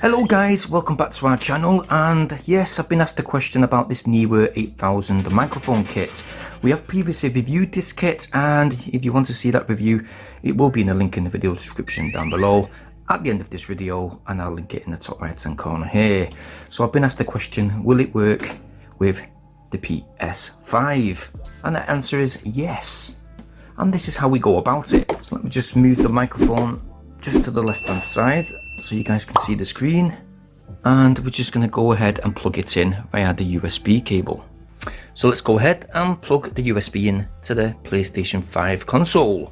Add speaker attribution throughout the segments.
Speaker 1: Hello guys, welcome back to our channel, and yes, I've been asked a question about this Neewer 8000 microphone kit. We have previously reviewed this kit, and if you want to see that review, it will be in the link in the video description down below at the end of this video, and I'll link it in the top right hand corner here. So I've been asked the question, will it work with the PS5? And the answer is yes. And this is how we go about it. So let me just move the microphone just to the left hand side so you guys can see the screen, and we're just going to go ahead and plug it in via the USB cable. So let's go ahead and plug the USB in to the PlayStation 5 console.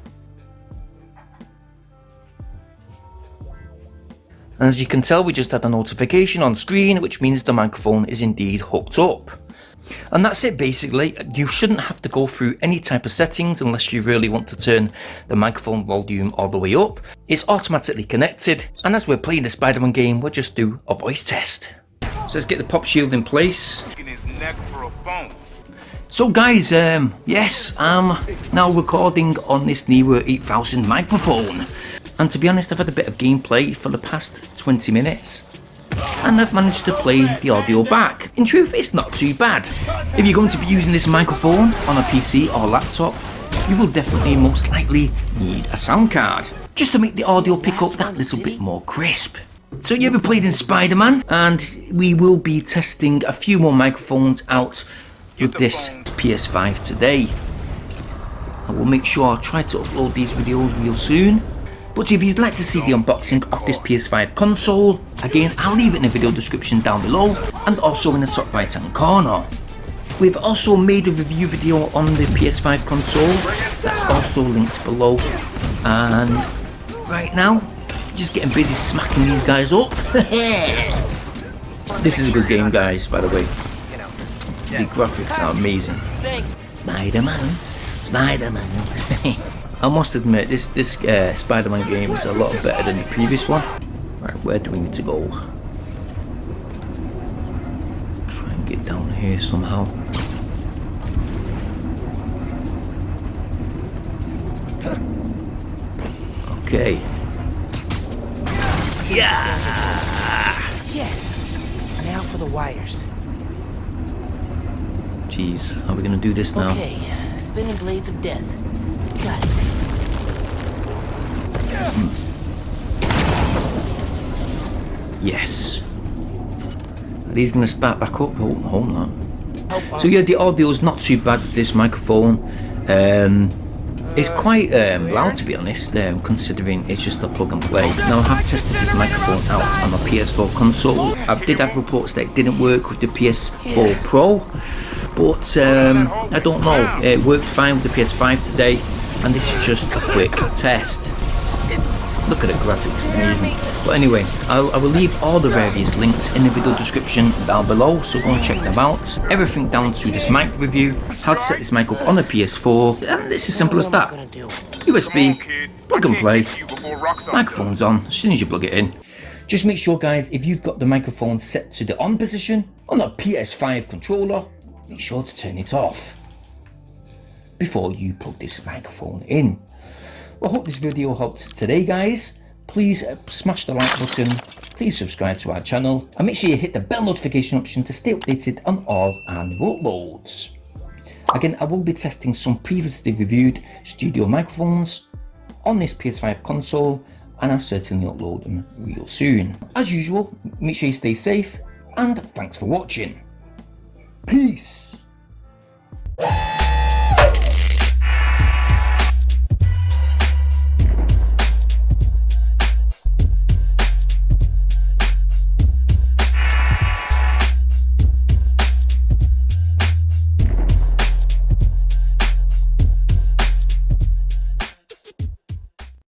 Speaker 1: And as you can tell, we just had a notification on screen, which means the microphone is indeed hooked up. And that's it basically. You shouldn't have to go through any type of settings unless you really want to turn the microphone volume all the way up. It's automatically connected, and as we're playing the Spider-Man game, we'll just do a voice test. So let's get the pop shield in place. So guys, yes, I'm now recording on this Neewer 8000 microphone. And to be honest, I've had a bit of gameplay for the past 20 minutes. And I've managed to play the audio back. In truth, it's not too bad. If you're going to be using this microphone on a PC or laptop, you will definitely most likely need a sound card, just to make the audio pick up that little bit more crisp. So you ever played in Spider-Man? And we will be testing a few more microphones out with this PS5 today. I will make sure I'll try to upload these videos real soon. But if you'd like to see the unboxing of this PS5 console, again, I'll leave it in the video description down below and also in the top right hand corner. We've also made a review video on the PS5 console, that's also linked below. And right now, just getting busy smacking these guys up. This is a good game, guys, by the way. The graphics are amazing. Spider-Man, Spider-Man. I must admit, this Spider-Man game is a lot better than the previous one. Right, where do we need to go? Try and get down here somehow. Okay. Yeah!
Speaker 2: Yes! Now for the wires.
Speaker 1: Jeez, how are we gonna do this now?
Speaker 2: Okay, spinning blades of death. Got it.
Speaker 1: Yes. Are these going to start back up? Hold on. So yeah, the audio is not too bad with this microphone. It's quite loud, to be honest, considering it's just a plug and play. Now I have tested this microphone out on my PS4 console. I did have reports that it didn't work with the PS4 Pro, but I don't know. It works fine with the PS5 today. And this is just a quick test. Look at the graphics, amazing. But anyway, I will leave all the various links in the video description down below, so go and check them out. Everything down to this mic review, how to set this mic up on a PS4, and it's as simple as that. USB, plug and play, microphone's on as soon as you plug it in. Just make sure, guys, if you've got the microphone set to the on position on a PS5 controller, make sure to turn it off before you plug this microphone in. Well, I hope this video helped today, guys. Please smash the like button, please subscribe to our channel, and make sure you hit the bell notification option to stay updated on all our new uploads. Again, I will be testing some previously reviewed studio microphones on this PS5 console, and I'll certainly upload them real soon. As usual, make sure you stay safe, and thanks for watching. Peace!